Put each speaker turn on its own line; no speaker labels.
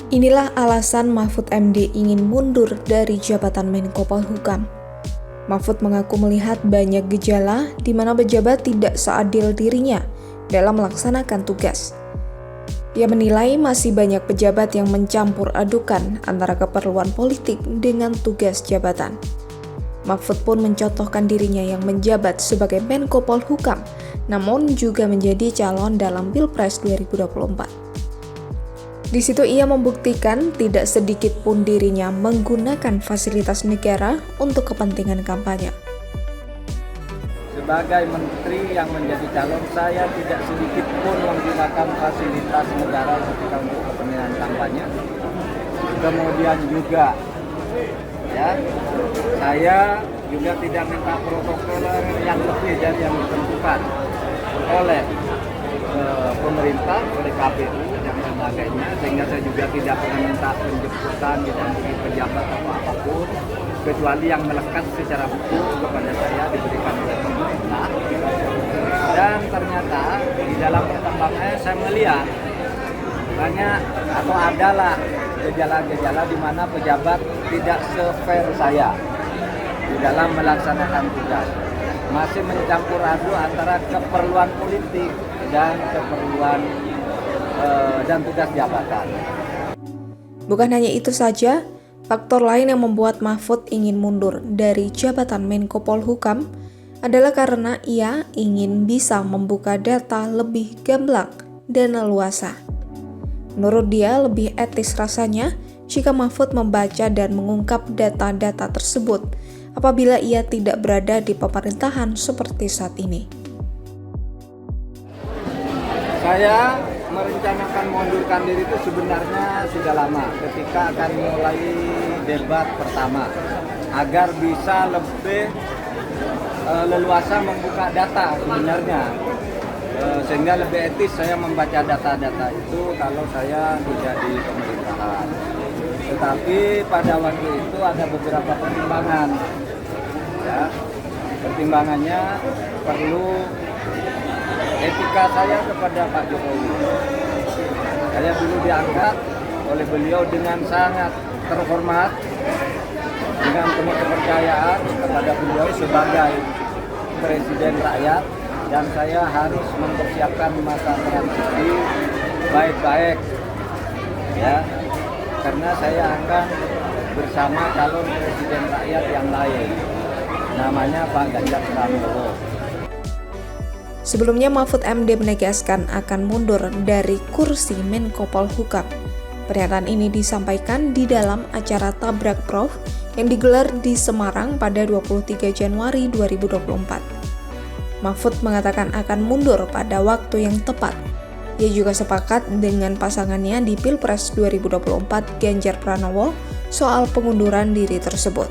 Inilah alasan Mahfud MD ingin mundur dari jabatan Menko Polhukam. Mahfud mengaku melihat banyak gejala di mana pejabat tidak seadil dirinya dalam melaksanakan tugas. Ia menilai masih banyak pejabat yang mencampur adukan antara keperluan politik dengan tugas jabatan. Mahfud pun mencontohkan dirinya yang menjabat sebagai Menko Polhukam, namun juga menjadi calon dalam Pilpres 2024. Di situ ia membuktikan tidak sedikit pun dirinya menggunakan fasilitas negara untuk kepentingan kampanye.
Sebagai menteri yang menjadi calon, saya tidak sedikit pun menggunakan fasilitas negara ketika untuk kepentingan kampanye. Kemudian juga, saya juga tidak minta protokol yang lebih dari yang ditentukan oleh pemerintah, oleh KPU dan sebagainya, sehingga saya juga tidak pernah minta penjemputan didampingi pejabat atau apapun, kecuali yang melekat secara hukum kepada saya diberikan oleh pemerintah. Dan ternyata di dalam perkembangannya saya melihat banyak atau adalah gejala-gejala di mana pejabat tidak se-fair saya di dalam melaksanakan tugas, masih mencampur aduk antara keperluan politik dan keperluan dan tugas jabatan.
Bukan hanya itu saja, faktor lain yang membuat Mahfud ingin mundur dari jabatan Menko Polhukam adalah karena ia ingin bisa membuka data lebih gamblang dan leluasa. Menurut dia, lebih etis rasanya jika Mahfud membaca dan mengungkap data-data tersebut apabila ia tidak berada di pemerintahan seperti saat ini.
Saya merencanakan mengundurkan diri itu sebenarnya sudah lama, ketika akan mulai debat pertama, agar bisa lebih leluasa membuka data sebenarnya, sehingga lebih etis saya membaca data-data itu kalau saya tidak di pemerintahan. Tetapi pada waktu itu ada beberapa pertimbangan, pertimbangannya perlu etika saya kepada Pak Jokowi. Saya dulu diangkat oleh beliau dengan sangat terhormat, dengan penuh kepercayaan kepada beliau sebagai Presiden rakyat, dan saya harus mempersiapkan masa transisi baik-baik, karena saya akan bersama calon Presiden rakyat yang lain, namanya Pak Ganjar Pranowo.
Sebelumnya Mahfud MD menegaskan akan mundur dari kursi Menko Polhukam. Pernyataan ini disampaikan di dalam acara Tabrak Prof yang digelar di Semarang pada 23 Januari 2024. Mahfud mengatakan akan mundur pada waktu yang tepat. Ia juga sepakat dengan pasangannya di Pilpres 2024 Ganjar Pranowo soal pengunduran diri tersebut.